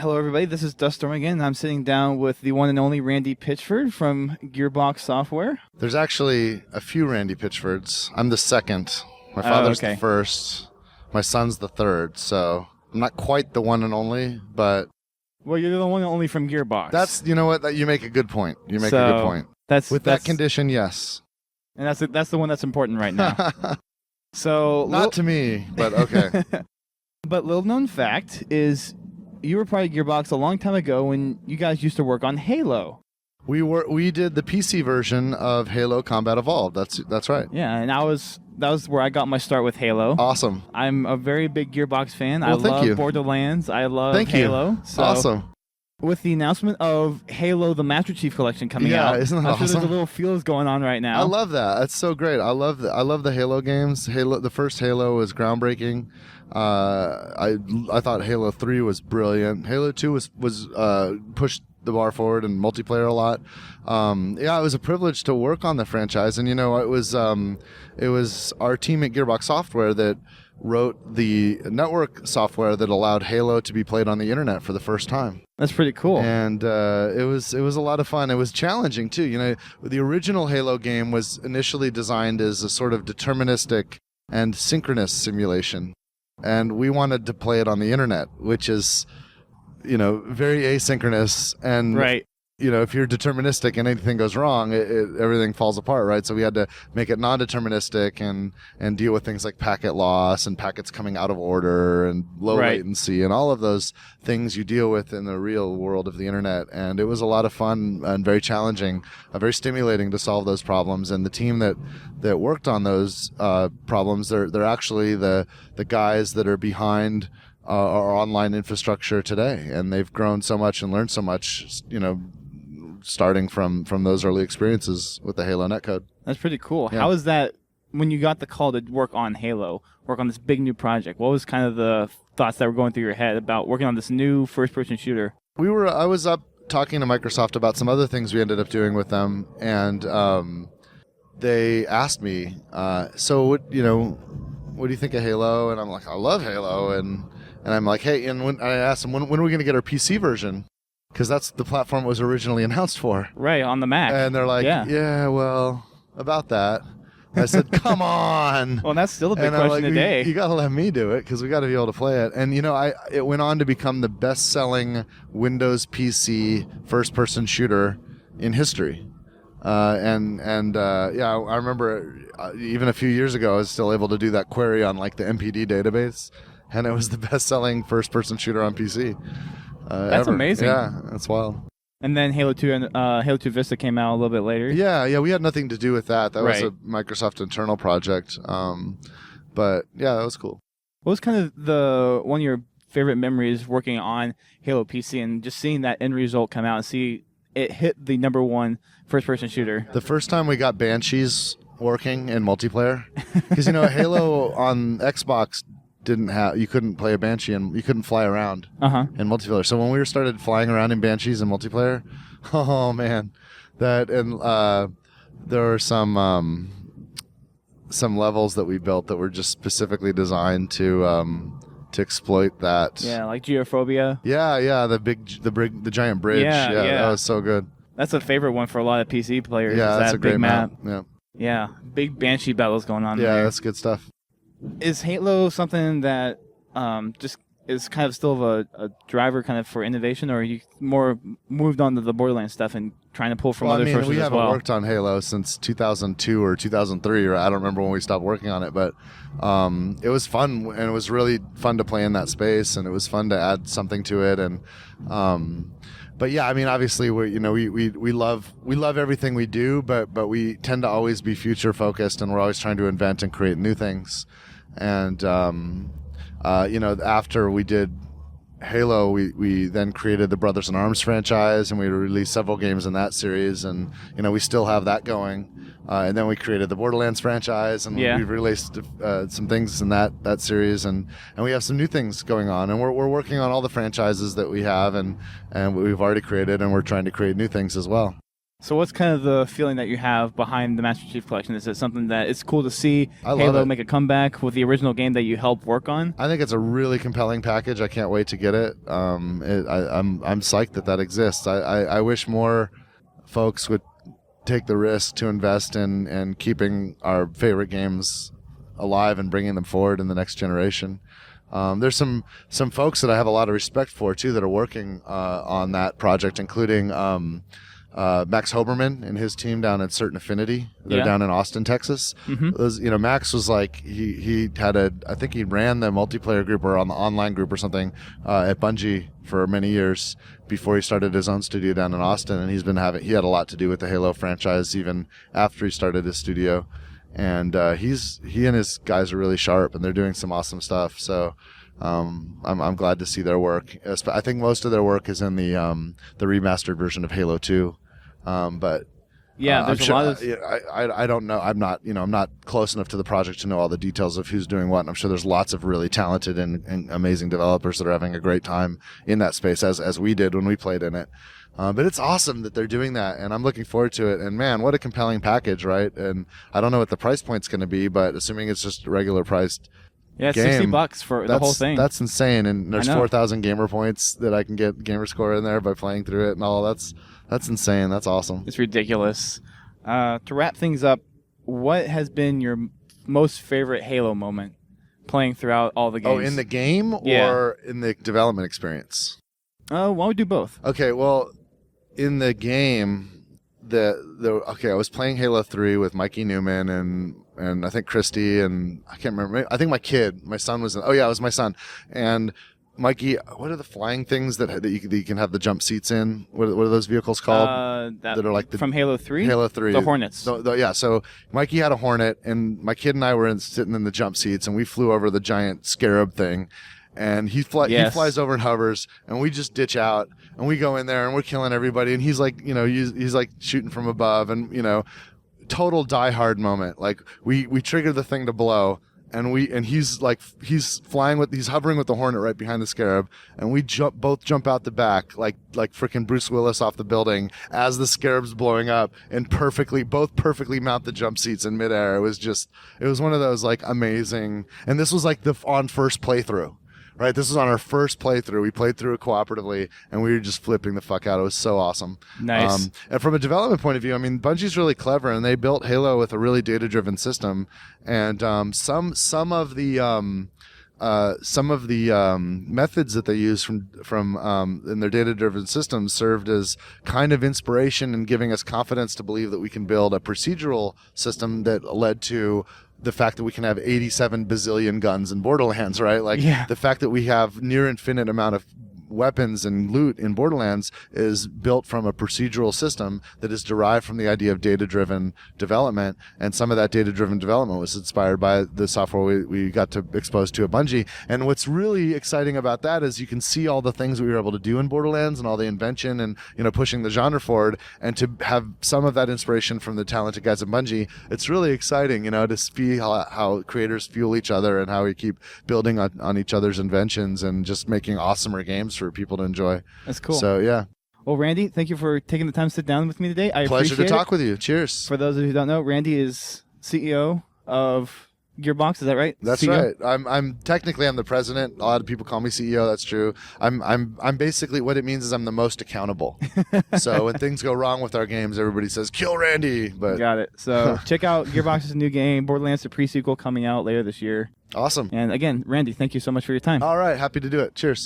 Hello, everybody. This is Duststorm again. And I'm sitting down with the one and only Randy Pitchford from Gearbox Software. There's actually a few Randy Pitchfords. I'm the second. My father's the first. My son's the third. So I'm not quite the one and only, but... Well, you're the one and only from Gearbox. That's, you know what? You make a good point. You make a good point. That condition, yes. And that's the one that's important right now. So not to me, but okay. But little known fact is you were part of Gearbox a long time ago when you guys used to work on Halo. We did the PC version of Halo Combat Evolved. That's right. Yeah, and that was where I got my start with Halo. Awesome. I'm a very big Gearbox fan. Well, I love Borderlands. I love Halo. So awesome. With the announcement of Halo, the Master Chief Collection coming out, isn't that I'm awesome? sure there's a little feels going on right now. I love that. That's so great. I love the Halo games. The first Halo was groundbreaking. I thought Halo 3 was brilliant. Halo 2 was pushed the bar forward in multiplayer a lot. It was a privilege to work on the franchise, and it was our team at Gearbox Software that wrote the network software that allowed Halo to be played on the internet for the first time. That's pretty cool. And it was a lot of fun. It was challenging too. The original Halo game was initially designed as a sort of deterministic and synchronous simulation, and we wanted to play it on the internet, which is very asynchronous, and right. If you're deterministic and anything goes wrong, everything falls apart, right? So we had to make it non-deterministic and deal with things like packet loss and packets coming out of order and low latency and all of those things you deal with in the real world of the internet. And it was a lot of fun and very challenging, very stimulating to solve those problems. And the team that worked on those problems, they're actually the guys that are behind our online infrastructure today, and they've grown so much and learned so much, starting from those early experiences with the Halo netcode. That's pretty cool. Yeah. How was that when you got the call to work on Halo, work on this big new project? What was kind of the thoughts that were going through your head about working on this new first-person shooter? I was up talking to Microsoft about some other things we ended up doing with them, and they asked me, so what do you think of Halo? And I'm like, I love Halo, and I'm like, hey, and I asked them, when are we going to get our PC version? Because that's the platform it was originally announced for. Right, on the Mac. And they're like, yeah, well, about that. I said, come on. Well, that's still a big question today. You got to let me do it, because we got to be able to play it. And, it went on to become the best-selling Windows PC first-person shooter in history. I remember even a few years ago, I was still able to do that query on, the MPD database. And it was the best-selling first-person shooter on PC. That's ever. Amazing. Yeah, that's wild. And then Halo 2 and Halo 2 Vista came out a little bit later. Yeah, we had nothing to do with that. That was a Microsoft internal project. But yeah, that was cool. What was kind of one of your favorite memories working on Halo PC and just seeing that end result come out and see it hit the #1 first-person shooter? The first time we got Banshees working in multiplayer, because Halo on Xbox you couldn't play a Banshee and you couldn't fly around in multiplayer. So when we started flying around in Banshees in multiplayer, oh man, there were some levels that we built that were just specifically designed to exploit that. Yeah, like Geophobia. Yeah, the giant bridge. Yeah, that was so good. That's a favorite one for a lot of PC players. Yeah, that's a great map. Yeah, big Banshee battles going on there. Yeah, that's good stuff. Is Halo something that just is kind of still a driver kind of for innovation, or are you more moved on to the Borderlands stuff and trying to pull from other sources as well? We haven't worked on Halo since 2002 or 2003, or I don't remember when we stopped working on it, but it was fun, and it was really fun to play in that space, and it was fun to add something to it, and but yeah, obviously we love everything we do, but we tend to always be future focused, and we're always trying to invent and create new things. And after we did Halo, we then created the Brothers in Arms franchise, and we released several games in that series, and we still have that going. And then we created the Borderlands franchise, and we've released some things in that series, and we have some new things going on, and we're working on all the franchises that we have and we've already created, and we're trying to create new things as well. So what's kind of the feeling that you have behind the Master Chief Collection? Is it something that it's cool to see Halo make a comeback with the original game that you helped work on? I think it's a really compelling package. I can't wait to get it. I'm psyched that exists. I wish more folks would take the risk to invest in keeping our favorite games alive and bringing them forward in the next generation. There's some folks that I have a lot of respect for too that are working on that project, including Max Hoberman and his team down at Certain Affinity. They're down in Austin, Texas. Those, Max was like he had I think he ran the multiplayer group or on the online group or something at Bungie for many years before he started his own studio down in Austin, and he had a lot to do with the Halo franchise even after he started his studio. And he and his guys are really sharp, and they're doing some awesome stuff. So I'm glad to see their work. I think most of their work is in the remastered version of Halo 2. But there's a lot of. I don't know. I'm not close enough to the project to know all the details of who's doing what. And I'm sure there's lots of really talented and amazing developers that are having a great time in that space, as we did when we played in it. But it's awesome that they're doing that, and I'm looking forward to it. And man, what a compelling package, right? And I don't know what the price point's going to be, but assuming it's just a regular priced it's game, $60 for the whole thing. That's insane. And there's 4,000 gamer points that I can get gamer score in there by playing through it and all. That's insane. That's awesome. It's ridiculous. To wrap things up, what has been your most favorite Halo moment playing throughout all the games? Oh, in the game or in the development experience? Why don't we do both? Okay, well, in the game, I was playing Halo 3 with Mikey Newman and I think Christy and I can't remember. I think my son was in. Oh yeah, it was my son. And Mikey, what are the flying things that you can have the jump seats in? What are those vehicles called? That are like from Halo 3? Halo 3. The Hornets. So Mikey had a Hornet, and my kid and I were sitting in the jump seats, and we flew over the giant Scarab thing. And he flies over and hovers, and we just ditch out, and we go in there, and we're killing everybody. And he's like, he's like shooting from above, and total Die Hard moment. Like we trigger the thing to blow, and he's hovering with the Hornet right behind the Scarab, and we both jump out the back like freaking Bruce Willis off the building as the Scarab's blowing up, and both perfectly mount the jump seats in midair. It was one of those like amazing, and this was like the on first playthrough. Right, this was on our first playthrough. We played through it cooperatively, and we were just flipping the fuck out. It was so awesome. Nice. And from a development point of view, I mean, Bungie's really clever, and they built Halo with a really data-driven system. And some of the methods that they use from in their data-driven systems served as kind of inspiration and giving us confidence to believe that we can build a procedural system that led to the fact that we can have 87 bazillion guns in Borderlands, right? The fact that we have near infinite amount of weapons and loot in Borderlands is built from a procedural system that is derived from the idea of data-driven development, and some of that data-driven development was inspired by the software we got to expose to at Bungie. And what's really exciting about that is you can see all the things we were able to do in Borderlands and all the invention and pushing the genre forward, and to have some of that inspiration from the talented guys at Bungie. It's really exciting, to see how creators fuel each other and how we keep building on each other's inventions and just making awesomer games for people to enjoy. That's cool. So yeah. Well, Randy, thank you for taking the time to sit down with me today. Pleasure to talk with you. Cheers. For those of you who don't know, Randy is CEO of Gearbox. Is that right? That's CEO? right. I'm technically the president. A lot of people call me CEO. That's true. I'm basically, what it means is I'm the most accountable. So when things go wrong with our games, everybody says kill Randy. But got it. So check out Gearbox's new game, Borderlands, the pre-sequel coming out later this year. Awesome. And again, Randy, thank you so much for your time. All right. Happy to do it. Cheers.